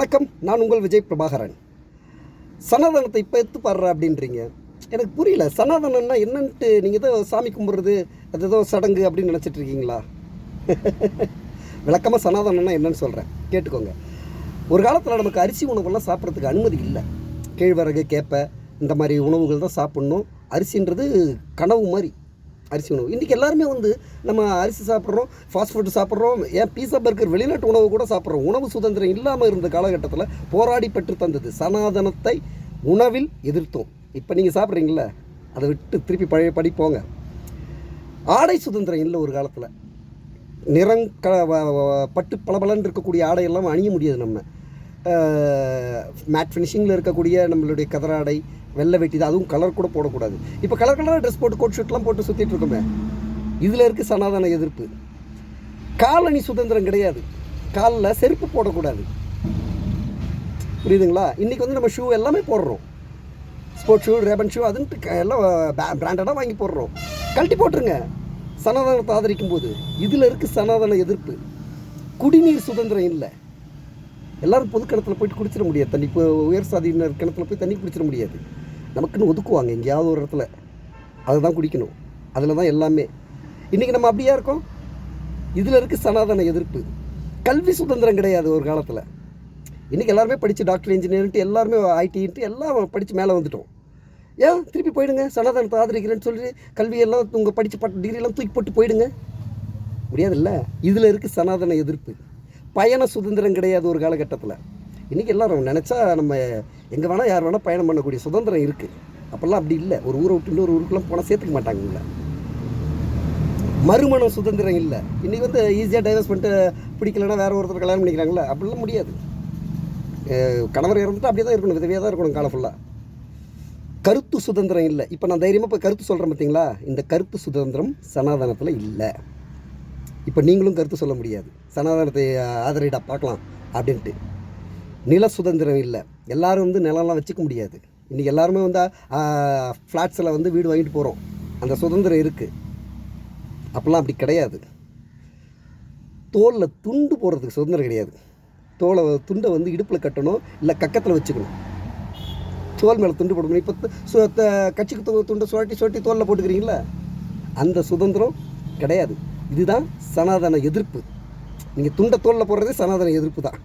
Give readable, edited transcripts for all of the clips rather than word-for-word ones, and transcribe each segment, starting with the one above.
வணக்கம், நான் உங்கள் விஜய் பிரபாகரன். சனாதனத்தை இப்போ எடுத்து பாடுற அப்படின்றீங்க. எனக்கு புரியல. சனாதனம்னா என்னன்ட்டு நீங்கள் ஏதோ சாமி கும்பிட்றது, அது ஏதோ சடங்கு அப்படின்னு நினச்சிட்டு இருக்கீங்களா? விளக்கமாக சனாதனம்னா என்னன்னு சொல்கிறேன், கேட்டுக்கோங்க. ஒரு காலத்தில் நமக்கு அரிசி உணவுகள்லாம் சாப்பிட்றதுக்கு அனுமதி இல்லை. கேழ்வரகு, கேப்பை இந்த மாதிரி உணவுகள் தான் சாப்பிட்ணும். அரிசின்றது கனவு மாதிரி அரிசி உணவு. இன்றைக்கி எல்லாருமே நம்ம அரிசி சாப்பிட்றோம், ஃபாஸ்ட் ஃபுட்டு சாப்பிட்றோம், ஏன் பீஸா பர்கர் வெளிநாட்டு உணவு கூட சாப்பிட்றோம். உணவு சுதந்திரம் இல்லாமல் இருந்த காலகட்டத்தில் போராடி பெற்று தந்தது சனாதனத்தை உணவில் எதிர்த்தோம். இப்போ நீங்கள் சாப்பிட்றீங்கள, அதை விட்டு திருப்பி பழைய படிப்போங்க. ஆடை சுதந்திரம் இல்லை ஒரு காலத்தில். பட்டு பளபளன்னு இருக்கக்கூடிய ஆடையெல்லாம் அணிய முடியாது. நம்ம மேட் ஃபினிஷிங்கில் இருக்கக்கூடிய நம்மளுடைய கதராடை, வெள்ளை வெட்டி தான், அதுவும் கலர் கூட போடக்கூடாது. இப்போ கலராக ட்ரெஸ் போட்டு கோட் ஷூட்லாம் போட்டு சுற்றிட்டு இருக்கோமே, இதில் இருக்குது சனாதன எதிர்ப்பு. காலணி சுதந்திரம் கிடையாது. காலில் செருப்பு போடக்கூடாது. புரியுதுங்களா? இன்றைக்கி நம்ம ஷூ எல்லாமே போடுறோம். ஸ்போர்ட்ஸ் ஷூ, ரேபன் ஷூ அதுன்ட்டு எல்லாம் பிராண்டடாக வாங்கி போடுறோம். கழட்டி போட்டுருங்க சனாதனத்தை ஆதரிக்கும் போது. இதில் இருக்குது சனாதன எதிர்ப்பு. குடிநீர் சுதந்திரம் இல்லை. எல்லோரும் பொது கிணத்துல போய்ட்டு குடிச்சிட முடியாது. தண்ணி இப்போ உயர் சாதியினர் கிணத்துல போய் தண்ணி குடிச்சிட முடியாது. நமக்குன்னு ஒதுக்குவாங்க எங்கேயாவது ஒரு இடத்துல, அதை தான் குடிக்கணும். அதில் தான் எல்லாமே. இன்றைக்கி நம்ம அப்படியா இருக்கோம். இதில் இருக்குது சனாதன எதிர்ப்பு. கல்வி சுதந்திரம் கிடையாது ஒரு காலத்தில். இன்றைக்கி எல்லாருமே படித்து டாக்டர், இன்ஜினியர்ன்ட்டு எல்லாருமே ஐடின்ட்டு எல்லாம் படித்து மேலே வந்துட்டோம். ஏன் திருப்பி போயிடுங்க, சனாதனத்தை ஆதரிக்கிறேன்னு சொல்லி கல்வியெல்லாம் உங்கள் படித்த டிகிரியெல்லாம் தூக்கி போட்டு போயிடுங்க. முடியாதுல்ல. இதில் இருக்குது சனாதன எதிர்ப்பு. பயண சுதந்திரம் கிடையாது ஒரு காலகட்டத்தில். இன்றைக்கி எல்லோரும் நினச்சா நம்ம எங்கே வேணால் யார் வேணால் பயணம் பண்ணக்கூடிய சுதந்திரம் இருக்குது. அப்போல்லாம் அப்படி இல்லை. ஒரு ஊரை விட்டு இன்னொரு ஊருக்குலாம் போனால் சேர்த்துக்க மாட்டாங்கல்ல. மறுமணம் சுதந்திரம் இல்லை. இன்றைக்கி ஈஸியாக டைவர்ஸ் பண்ணிட்டு பிடிக்கலன்னா வேறு ஒருத்தர் கல்யாணம் பண்ணிக்கிறாங்களா? அப்படிலாம் முடியாது. கணவர் இறந்துட்டு அப்படியே தான் இருக்கணும், விதவியாக தான் இருக்கணும் காலம் ஃபுல்லாக. கருத்து சுதந்திரம் இல்லை. இப்போ நான் தைரியமாக இப்போ கருத்து சொல்கிறேன் பார்த்தீங்களா, இந்த கருத்து சுதந்திரம் சனாதனத்தில் இல்லை. இப்போ நீங்களும் கருத்து சொல்ல முடியாது, சனாதனத்தை ஆதரிடா பார்க்கலாம் அப்படின்ட்டு. நில சுதந்திரம் இல்லை. எல்லோரும் நிலம்லாம் வச்சுக்க முடியாது. இன்றைக்கி எல்லாருமே ஃப்ளாட்ஸில் வீடு வாங்கிட்டு போகிறோம். அந்த சுதந்திரம் இருக்குது. அப்போல்லாம் அப்படி கிடையாது. தோலில் துண்டு போடுறதுக்கு சுதந்திரம் கிடையாது. துண்டை இடுப்பில் கட்டணும், இல்லை கக்கத்தில் வச்சுக்கணும். தோல் மேலே துண்டு போடணும். இப்போ கட்சிக்கு துண்டை சுரட்டி தோலில் போட்டுக்கிறீங்களா, அந்த சுதந்திரம் கிடையாது. இதுதான் சனாதன எதிர்ப்பு. நீங்கள் துண்டை தோலில் போடுறதே சனாதன எதிர்ப்பு தான்.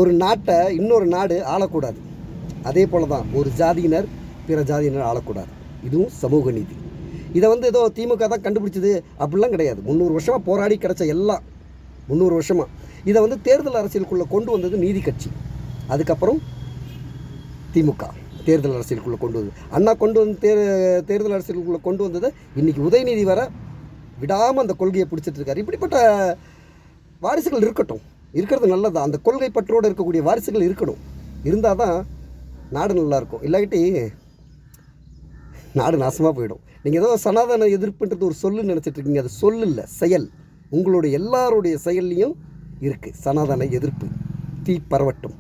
ஒரு நாட்டை இன்னொரு நாடு ஆளக்கூடாது. அதே போல் தான் ஒரு ஜாதியினர் பிற ஜாதியினர் ஆளக்கூடாது. இதுவும் சமூக நீதி. இதை ஏதோ திமுக தான் கண்டுபிடிச்சது அப்படிலாம் கிடையாது. 300 வருஷமாக போராடி கிடச்ச எல்லாம் 300 வருஷமாக. இதை தேர்தல் அரசியலுக்குள்ளே கொண்டு வந்தது நீதி கட்சி. அதுக்கப்புறம் திமுக தேர்தல் அரசியலுக்குள்ளே கொண்டு வந்தது. அண்ணா கொண்டு தேர்தல் அரசியலுக்குள்ளே கொண்டு வந்தது. இன்றைக்கி உதயநிதி வர விடாமல் அந்த கொள்கையை பிடிச்சிட்டு இருக்காரு. இப்படிப்பட்ட வாரிசுகள் இருக்கிறது நல்லது. அந்த கொள்கை பற்றோடு இருக்கக்கூடிய வாரிசுகள் இருக்கணும். இருந்தால் தான் நாடு நல்லாயிருக்கும். இல்லாட்டி நாடு நாசமாக போயிடும். நீங்கள் ஏதோ சனாதன எதிர்ப்புன்றது ஒரு சொல்லுன்னு நினச்சிட்ருக்கீங்க. அது சொல்லு இல்லை, செயல். உங்களுடைய எல்லாருடைய செயல்லையும் இருக்குது சனாதன எதிர்ப்பு. தீ பரவட்டும்.